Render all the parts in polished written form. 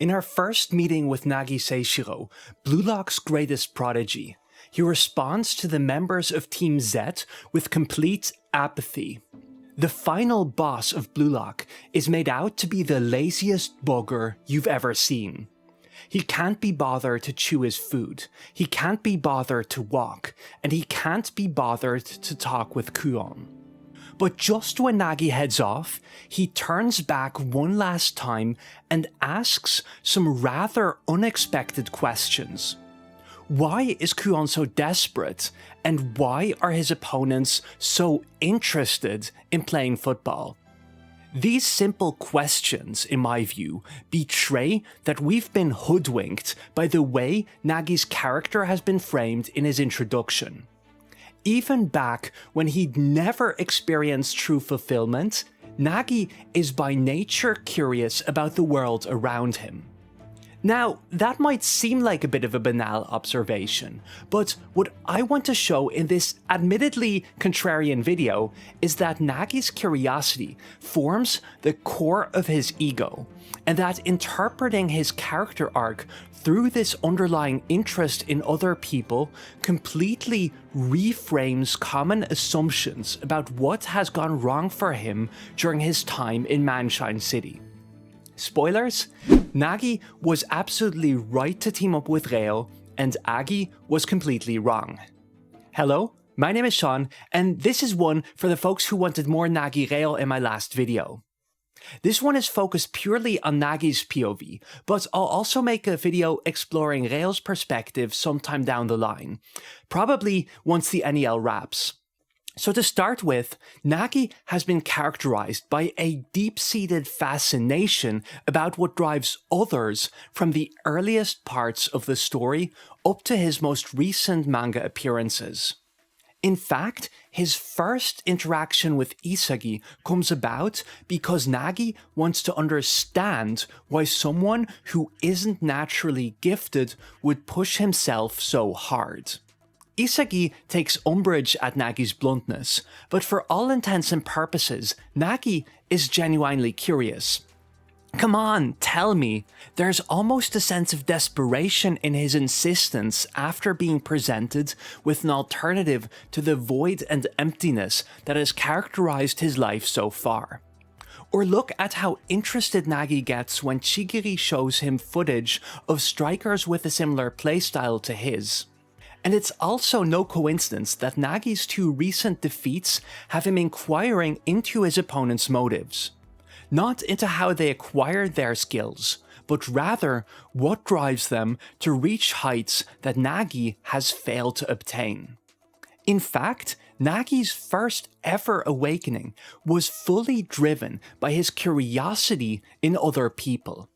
In our first meeting with Nagi Seishirou, Blue Lock's greatest prodigy, he responds to the members of Team Z with complete apathy. The final boss of Blue Lock is made out to be the laziest bugger you've ever seen. He can't be bothered to chew his food, he can't be bothered to walk, and he can't be bothered to talk with Kuon. But just when Nagi heads off, he turns back one last time and asks some rather unexpected questions. Why is Kuon so desperate, and why are his opponents so interested in playing football? These simple questions, in my view, betray that we've been hoodwinked by the way Nagi's character has been framed in his introduction. Even back when he'd never experienced true fulfillment, Nagi is by nature curious about the world around him. Now, that might seem like a bit of a banal observation, but what I want to show in this admittedly contrarian video is that Nagi's curiosity forms the core of his ego, and that interpreting his character arc through this underlying interest in other people completely reframes common assumptions about what has gone wrong for him during his time in Manshine City. Spoilers? Nagi was absolutely right to team up with Reo, and Agi was completely wrong. Hello, my name is Sean, and this is one for the folks who wanted more Nagi Reo in my last video. This one is focused purely on Nagi's POV, but I'll also make a video exploring Reo's perspective sometime down the line, probably once the NEL wraps. So to start with, Nagi has been characterized by a deep-seated fascination about what drives others from the earliest parts of the story up to his most recent manga appearances. In fact, his first interaction with Isagi comes about because Nagi wants to understand why someone who isn't naturally gifted would push himself so hard. Isagi takes umbrage at Nagi's bluntness, but for all intents and purposes, Nagi is genuinely curious. Come on, tell me. There's almost a sense of desperation in his insistence after being presented with an alternative to the void and emptiness that has characterized his life so far. Or look at how interested Nagi gets when Chigiri shows him footage of strikers with a similar playstyle to his. And it's also no coincidence that Nagi's two recent defeats have him inquiring into his opponent's motives. Not into how they acquired their skills, but rather what drives them to reach heights that Nagi has failed to obtain. In fact, Nagi's first ever awakening was fully driven by his curiosity in other people.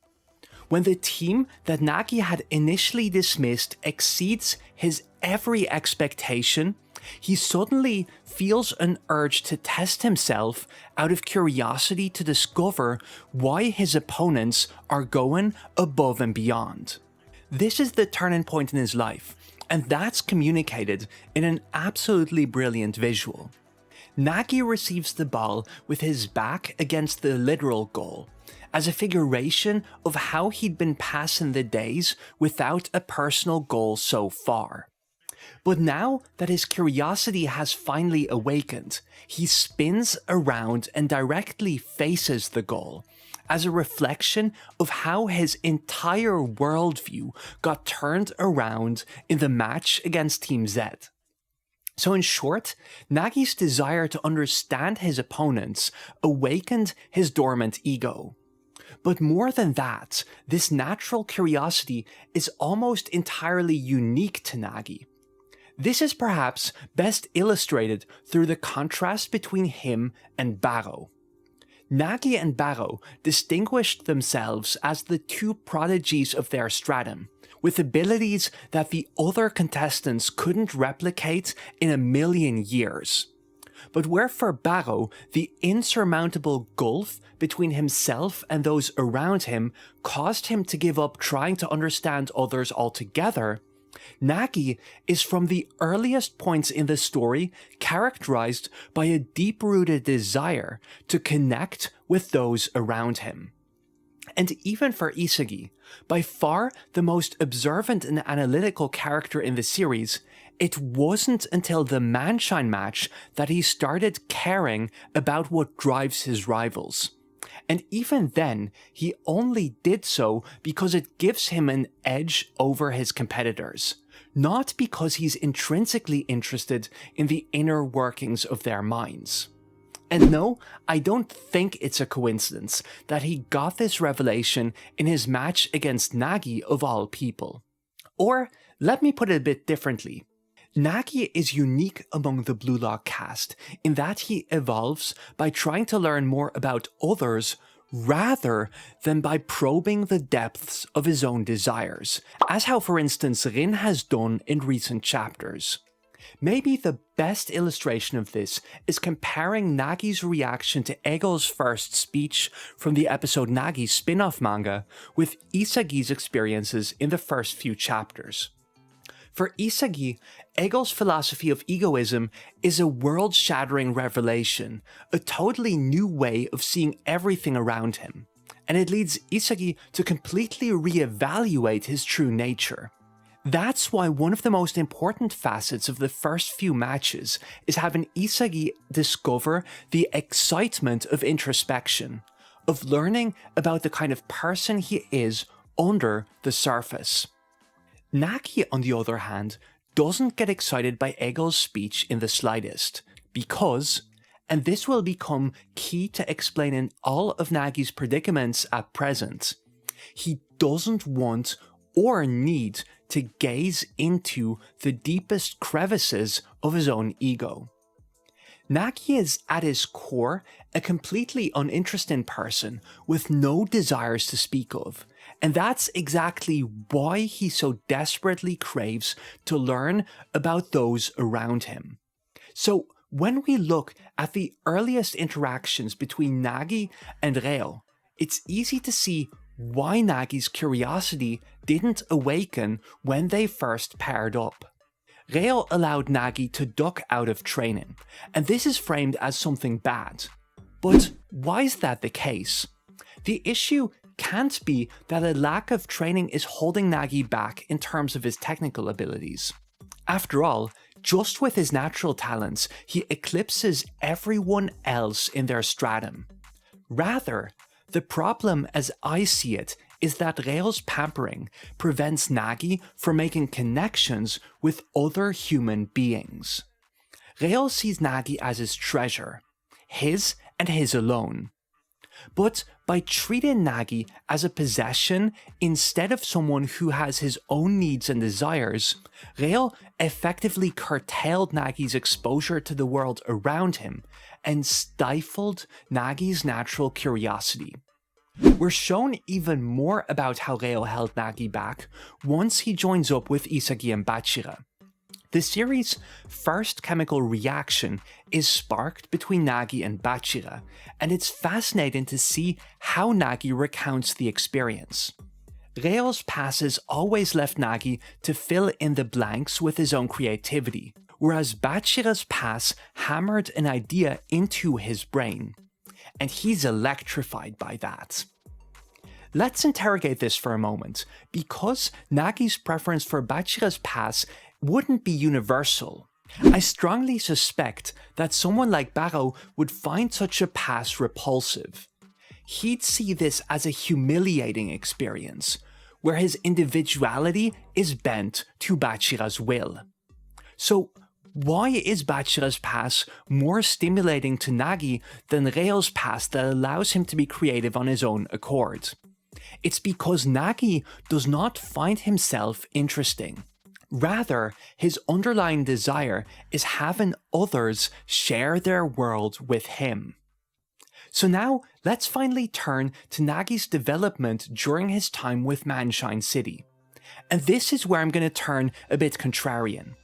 When the team that Nagi had initially dismissed exceeds his every expectation, he suddenly feels an urge to test himself out of curiosity to discover why his opponents are going above and beyond. This is the turning point in his life, and that's communicated in an absolutely brilliant visual. Nagi receives the ball with his back against the literal goal, as a figuration of how he'd been passing the days without a personal goal so far. But now that his curiosity has finally awakened, he spins around and directly faces the goal, as a reflection of how his entire worldview got turned around in the match against Team Z. So in short, Nagi's desire to understand his opponents awakened his dormant ego. But more than that, this natural curiosity is almost entirely unique to Nagi. This is perhaps best illustrated through the contrast between him and Barou. Nagi and Barou distinguished themselves as the two prodigies of their stratum, with abilities that the other contestants couldn't replicate in a million years. But where for Barou, the insurmountable gulf between himself and those around him caused him to give up trying to understand others altogether, Nagi is from the earliest points in the story characterized by a deep-rooted desire to connect with those around him. And even for Isagi, by far the most observant and analytical character in the series, it wasn't until the Manshine match that he started caring about what drives his rivals. And even then, he only did so because it gives him an edge over his competitors, not because he's intrinsically interested in the inner workings of their minds. And no, I don't think it's a coincidence that he got this revelation in his match against Nagi of all people. Or, let me put it a bit differently. Nagi is unique among the Blue Lock cast in that he evolves by trying to learn more about others rather than by probing the depths of his own desires, as how for instance Rin has done in recent chapters. Maybe the best illustration of this is comparing Nagi's reaction to Ego's first speech from the episode Nagi spin-off manga with Isagi's experiences in the first few chapters. For Isagi, Ego's philosophy of egoism is a world-shattering revelation, a totally new way of seeing everything around him, and it leads Isagi to completely re-evaluate his true nature. That's why one of the most important facets of the first few matches is having Isagi discover the excitement of introspection, of learning about the kind of person he is under the surface. Nagi, on the other hand, doesn't get excited by Ego's speech in the slightest, because, and this will become key to explaining all of Nagi's predicaments at present, he doesn't want or need to gaze into the deepest crevices of his own ego. Nagi is at his core a completely uninteresting person with no desires to speak of, and that's exactly why he so desperately craves to learn about those around him. So when we look at the earliest interactions between Nagi and Reo, it's easy to see why Nagi's curiosity didn't awaken when they first paired up. Reo allowed Nagi to duck out of training, and this is framed as something bad. But why is that the case? The issue can't be that a lack of training is holding Nagi back in terms of his technical abilities. After all, just with his natural talents, he eclipses everyone else in their stratum. Rather, the problem as I see it is that Reo's pampering prevents Nagi from making connections with other human beings. Reo sees Nagi as his treasure, his and his alone. But by treating Nagi as a possession instead of someone who has his own needs and desires, Reo effectively curtailed Nagi's exposure to the world around him and stifled Nagi's natural curiosity. We're shown even more about how Reo held Nagi back once he joins up with Isagi and Bachira. The series' first chemical reaction is sparked between Nagi and Bachira, and it's fascinating to see how Nagi recounts the experience. Reo's passes always left Nagi to fill in the blanks with his own creativity, whereas Bachira's pass hammered an idea into his brain, and he's electrified by that. Let's interrogate this for a moment, because Nagi's preference for Bachira's pass wouldn't be universal. I strongly suspect that someone like Baro would find such a pass repulsive. He'd see this as a humiliating experience, where his individuality is bent to Bachira's will. So why is Bachira's pass more stimulating to Nagi than Reo's pass that allows him to be creative on his own accord? It's because Nagi does not find himself interesting. Rather, his underlying desire is having others share their world with him. So now, let's finally turn to Nagi's development during his time with Manshine City. And this is where I'm going to turn a bit contrarian.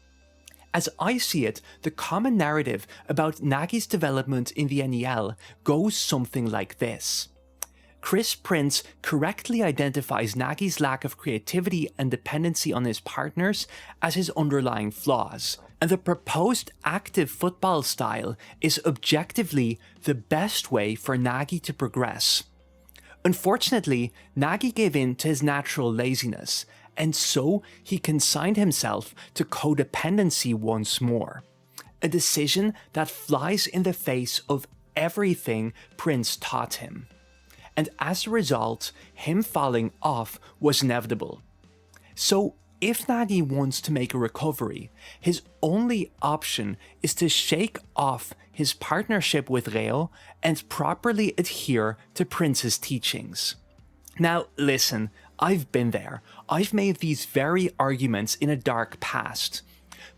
As I see it, the common narrative about Nagi's development in the NEL goes something like this. Chris Prince correctly identifies Nagi's lack of creativity and dependency on his partners as his underlying flaws, and the proposed active football style is objectively the best way for Nagi to progress. Unfortunately, Nagi gave in to his natural laziness, and so he consigned himself to codependency once more. A decision that flies in the face of everything Prince taught him. And as a result, him falling off was inevitable. So if Nagi wants to make a recovery, his only option is to shake off his partnership with Reo and properly adhere to Prince's teachings. Now listen, I've been there. I've made these very arguments in a dark past.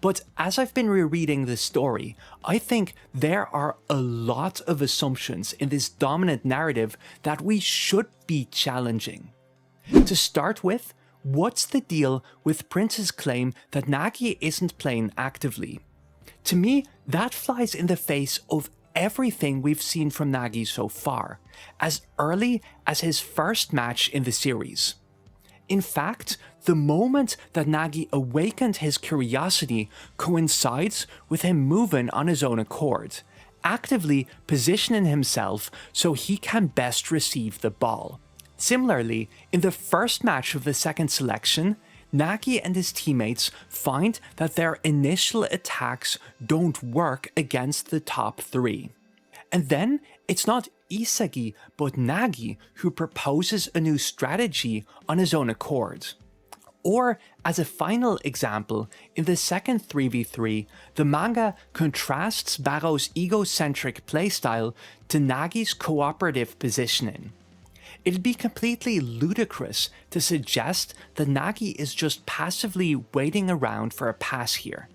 But as I've been rereading the story, I think there are a lot of assumptions in this dominant narrative that we should be challenging. To start with, what's the deal with Prince's claim that Nagi isn't playing actively? To me, that flies in the face of everything we've seen from Nagi so far, as early as his first match in the series. In fact, the moment that Nagi awakened his curiosity coincides with him moving on his own accord, actively positioning himself so he can best receive the ball. Similarly, in the first match of the second selection, Nagi and his teammates find that their initial attacks don't work against the top three. And then it's not Isagi but Nagi who proposes a new strategy on his own accord. Or, as a final example, in the second 3v3, the manga contrasts Baro's egocentric playstyle to Nagi's cooperative positioning. It'd be completely ludicrous to suggest that Nagi is just passively waiting around for a pass here.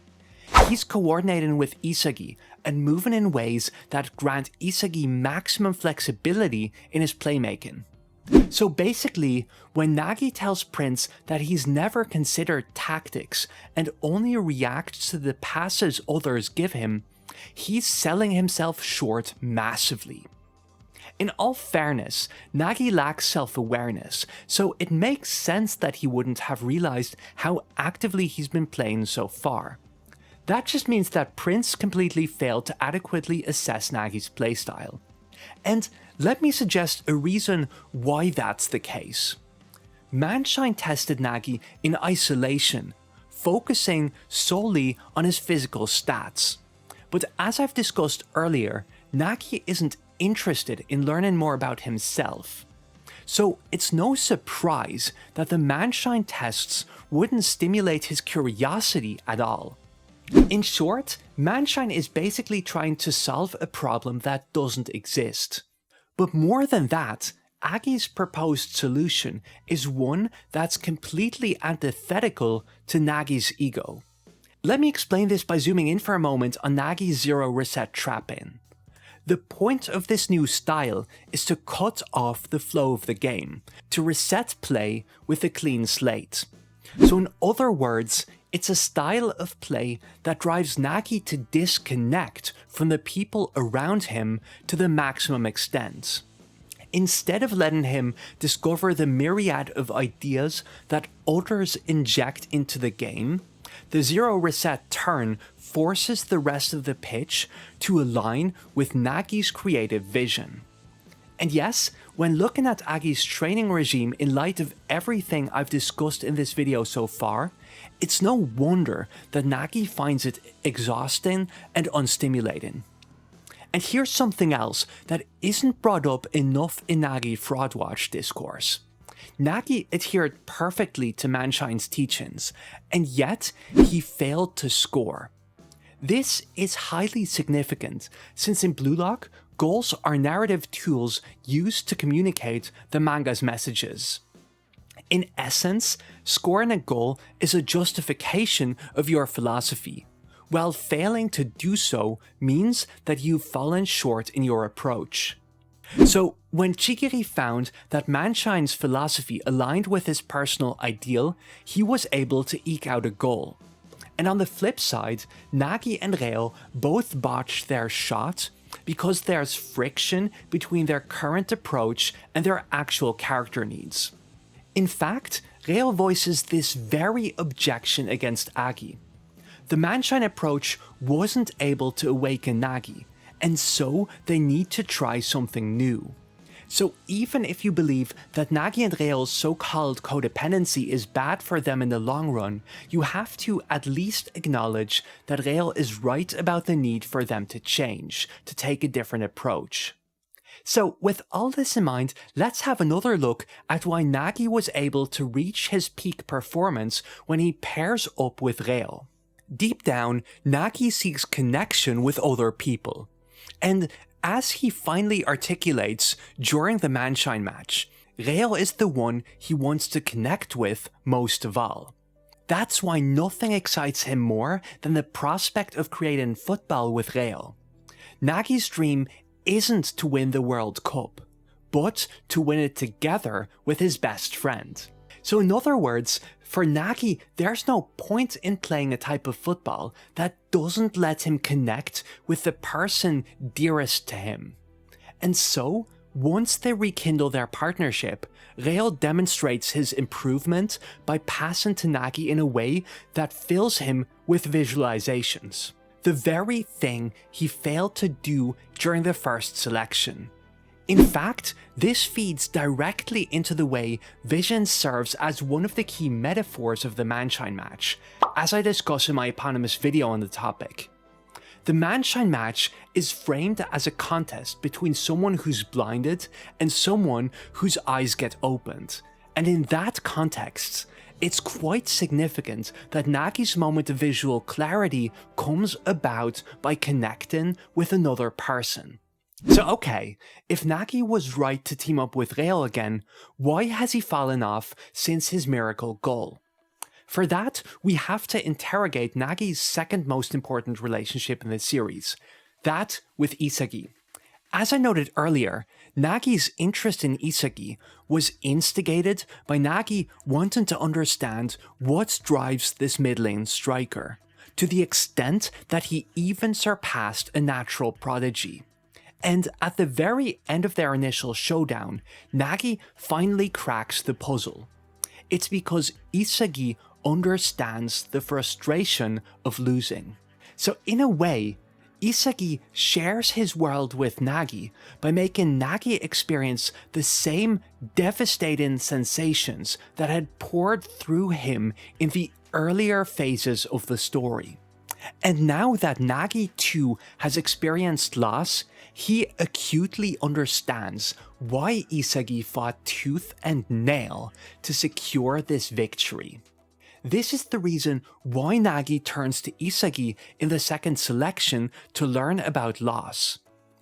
He's coordinating with Isagi and moving in ways that grant Isagi maximum flexibility in his playmaking. So basically, when Nagi tells Prince that he's never considered tactics and only reacts to the passes others give him, he's selling himself short massively. In all fairness, Nagi lacks self-awareness, so it makes sense that he wouldn't have realized how actively he's been playing so far. That just means that Prince completely failed to adequately assess Nagi's playstyle. And let me suggest a reason why that's the case. Manshine tested Nagi in isolation, focusing solely on his physical stats. But as I've discussed earlier, Nagi isn't interested in learning more about himself. So it's no surprise that the Manshine tests wouldn't stimulate his curiosity at all. In short, Manshine is basically trying to solve a problem that doesn't exist. But more than that, Agi's proposed solution is one that's completely antithetical to Nagi's ego. Let me explain this by zooming in for a moment on Nagi's zero reset trap-in. The point of this new style is to cut off the flow of the game, to reset play with a clean slate. So in other words, it's a style of play that drives Nagi to disconnect from the people around him to the maximum extent. Instead of letting him discover the myriad of ideas that others inject into the game, the zero reset turn forces the rest of the pitch to align with Nagi's creative vision. And yes, when looking at Agi's training regime in light of everything I've discussed in this video so far, it's no wonder that Nagi finds it exhausting and unstimulating. And here's something else that isn't brought up enough in Nagi Fraud Watch discourse. Nagi adhered perfectly to Manshine's teachings, and yet he failed to score. This is highly significant, since in Blue Lock, goals are narrative tools used to communicate the manga's messages. In essence, scoring a goal is a justification of your philosophy, while failing to do so means that you've fallen short in your approach. So, when Chigiri found that Manshine's philosophy aligned with his personal ideal, he was able to eke out a goal. And on the flip side, Nagi and Reo both botched their shot because there's friction between their current approach and their actual character needs. In fact, Reo voices this very objection against Agi. The Manshine approach wasn't able to awaken Nagi, and so they need to try something new. So even if you believe that Nagi and Reo's so-called codependency is bad for them in the long run, you have to at least acknowledge that Reo is right about the need for them to change, to take a different approach. So with all this in mind, let's have another look at why Nagi was able to reach his peak performance when he pairs up with Reo. Deep down, Nagi seeks connection with other people. And as he finally articulates during the Manshine match, Reo is the one he wants to connect with most of all. That's why nothing excites him more than the prospect of creating football with Reo. Nagi's dream isn't to win the World Cup, but to win it together with his best friend. So in other words, for Nagi, there's no point in playing a type of football that doesn't let him connect with the person dearest to him. And so, once they rekindle their partnership, Reo demonstrates his improvement by passing to Nagi in a way that fills him with visualizations. The very thing he failed to do during the first selection. In fact, this feeds directly into the way vision serves as one of the key metaphors of the Manshine match, as I discuss in my eponymous video on the topic. The Manshine match is framed as a contest between someone who's blinded and someone whose eyes get opened, and in that context, it's quite significant that Nagi's moment of visual clarity comes about by connecting with another person. So okay, if Nagi was right to team up with Reo again, why has he fallen off since his miracle goal? For that, we have to interrogate Nagi's second most important relationship in the series, that with Isagi. As I noted earlier, Nagi's interest in Isagi was instigated by Nagi wanting to understand what drives this mid-lane striker, to the extent that he even surpassed a natural prodigy. And at the very end of their initial showdown, Nagi finally cracks the puzzle. It's because Isagi understands the frustration of losing. So in a way, Isagi shares his world with Nagi by making Nagi experience the same devastating sensations that had poured through him in the earlier phases of the story. And now that Nagi too has experienced loss, he acutely understands why Isagi fought tooth and nail to secure this victory. This is the reason why Nagi turns to Isagi in the second selection to learn about loss.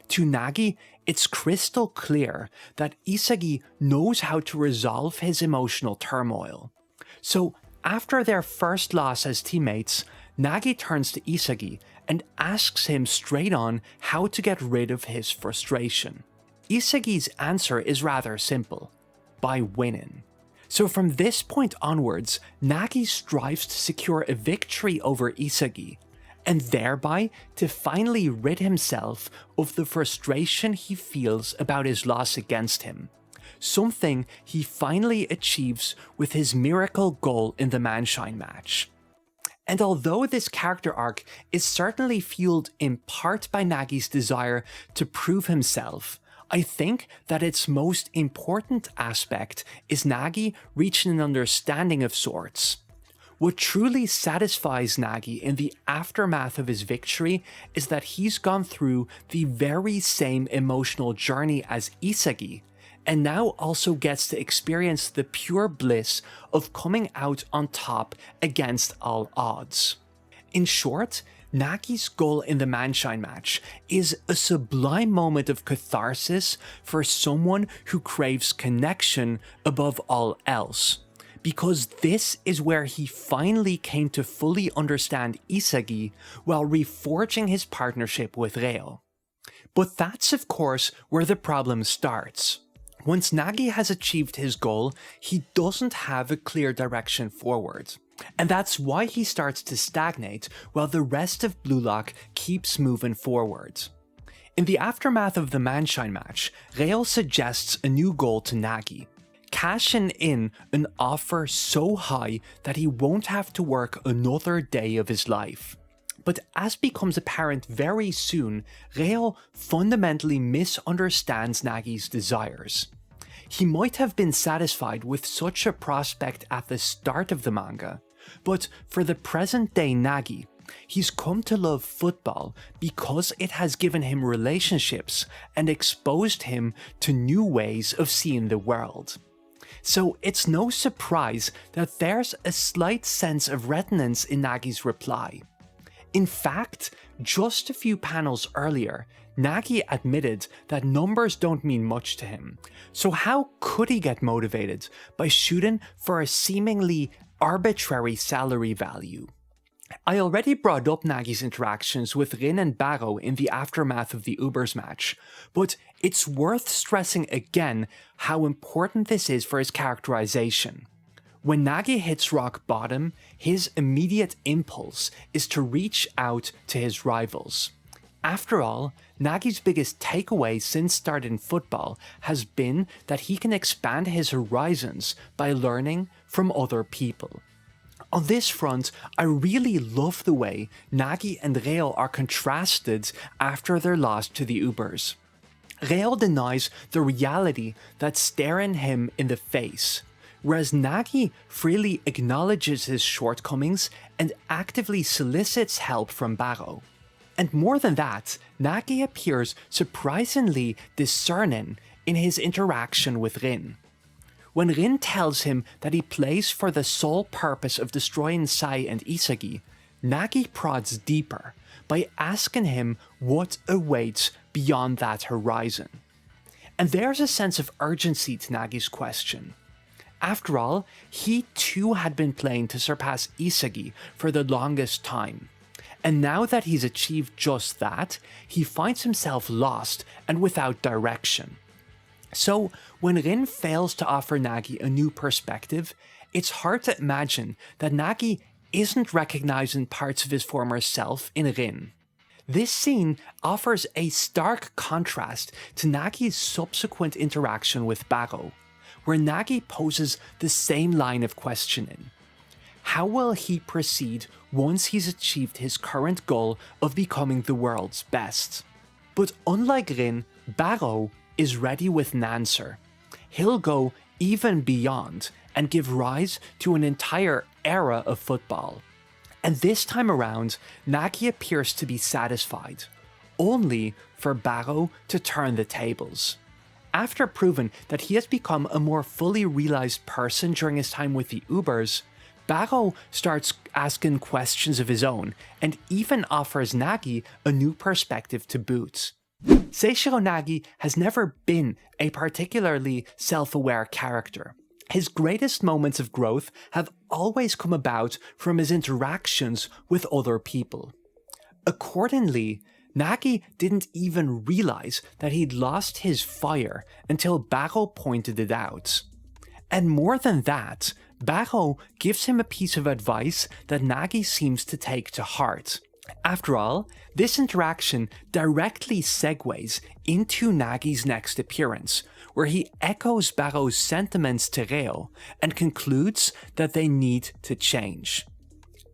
To Nagi, it's crystal clear that Isagi knows how to resolve his emotional turmoil. So after their first loss as teammates, Nagi turns to Isagi and asks him straight on how to get rid of his frustration. Isagi's answer is rather simple: by winning. So from this point onwards, Nagi strives to secure a victory over Isagi, and thereby to finally rid himself of the frustration he feels about his loss against him. Something he finally achieves with his miracle goal in the Manshine match. And although this character arc is certainly fueled in part by Nagi's desire to prove himself, I think that its most important aspect is Nagi reaching an understanding of sorts. What truly satisfies Nagi in the aftermath of his victory is that he's gone through the very same emotional journey as Isagi, and now also gets to experience the pure bliss of coming out on top against all odds. In short, Nagi's goal in the Manshine match is a sublime moment of catharsis for someone who craves connection above all else, because this is where he finally came to fully understand Isagi while reforging his partnership with Reo. But that's of course where the problem starts. Once Nagi has achieved his goal, he doesn't have a clear direction forward. And that's why he starts to stagnate while the rest of Blue Lock keeps moving forward. In the aftermath of the Manshine match, Reo suggests a new goal to Nagi: cashing in an offer so high that he won't have to work another day of his life. But as becomes apparent very soon, Reo fundamentally misunderstands Nagi's desires. He might have been satisfied with such a prospect at the start of the manga, but for the present day Nagi, he's come to love football because it has given him relationships and exposed him to new ways of seeing the world. So it's no surprise that there's a slight sense of reticence in Nagi's reply. In fact, just a few panels earlier, Nagi admitted that numbers don't mean much to him, so how could he get motivated by shooting for a seemingly arbitrary salary value? I already brought up Nagi's interactions with Rin and Barrow in the aftermath of the Ubers match, but it's worth stressing again how important this is for his characterization. When Nagi hits rock bottom, his immediate impulse is to reach out to his rivals. After all, Nagi's biggest takeaway since starting football has been that he can expand his horizons by learning from other people. On this front, I really love the way Nagi and Reo are contrasted after their loss to the Ubers. Reo denies the reality that's staring him in the face, whereas Nagi freely acknowledges his shortcomings and actively solicits help from Barrow. And more than that, Nagi appears surprisingly discerning in his interaction with Rin. When Rin tells him that he plays for the sole purpose of destroying Sai and Isagi, Nagi prods deeper by asking him what awaits beyond that horizon. And there's a sense of urgency to Nagi's question. After all, he too had been playing to surpass Isagi for the longest time. And now that he's achieved just that, he finds himself lost and without direction. So, when Rin fails to offer Nagi a new perspective, it's hard to imagine that Nagi isn't recognizing parts of his former self in Rin. This scene offers a stark contrast to Nagi's subsequent interaction with Barrow, where Nagi poses the same line of questioning. How will he proceed once he's achieved his current goal of becoming the world's best? But unlike Rin, Barrow is ready with an answer. He'll go even beyond and give rise to an entire era of football. And this time around, Nagi appears to be satisfied, only for Barrow to turn the tables. After proving that he has become a more fully realized person during his time with the Ubers, Barrow starts asking questions of his own and even offers Nagi a new perspective to boot. Seishirou Nagi has never been a particularly self-aware character. His greatest moments of growth have always come about from his interactions with other people. Accordingly, Nagi didn't even realize that he'd lost his fire until Barrow pointed it out. And more than that, Barrow gives him a piece of advice that Nagi seems to take to heart. After all, this interaction directly segues into Nagi's next appearance, where he echoes Barrow's sentiments to Reo and concludes that they need to change.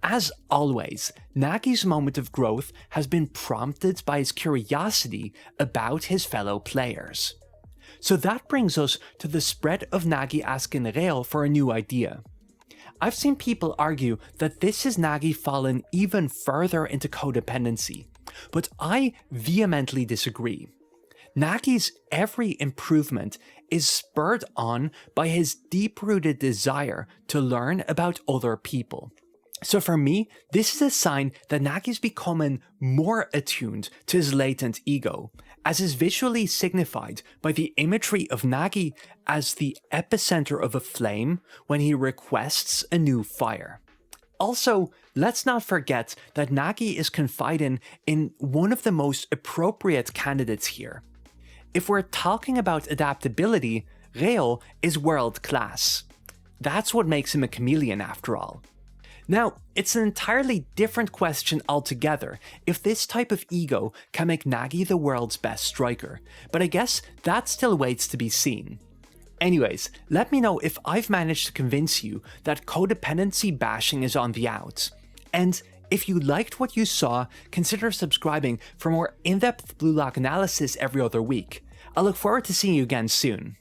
As always, Nagi's moment of growth has been prompted by his curiosity about his fellow players. So that brings us to the spread of Nagi asking Reo for a new idea. I've seen people argue that this is Nagi falling even further into codependency, but I vehemently disagree. Nagi's every improvement is spurred on by his deep-rooted desire to learn about other people. So for me, this is a sign that Nagi's becoming more attuned to his latent ego, as is visually signified by the imagery of Nagi as the epicenter of a flame when he requests a new fire. Also, let's not forget that Nagi is confiding in one of the most appropriate candidates here. If we're talking about adaptability, Reo is world class. That's what makes him a chameleon after all. Now, it's an entirely different question altogether if this type of ego can make Nagi the world's best striker, but I guess that still waits to be seen. Anyways, let me know if I've managed to convince you that codependency bashing is on the outs, and If you liked what you saw, consider subscribing for more in-depth Blue Lock analysis every other week. I look forward to seeing you again soon.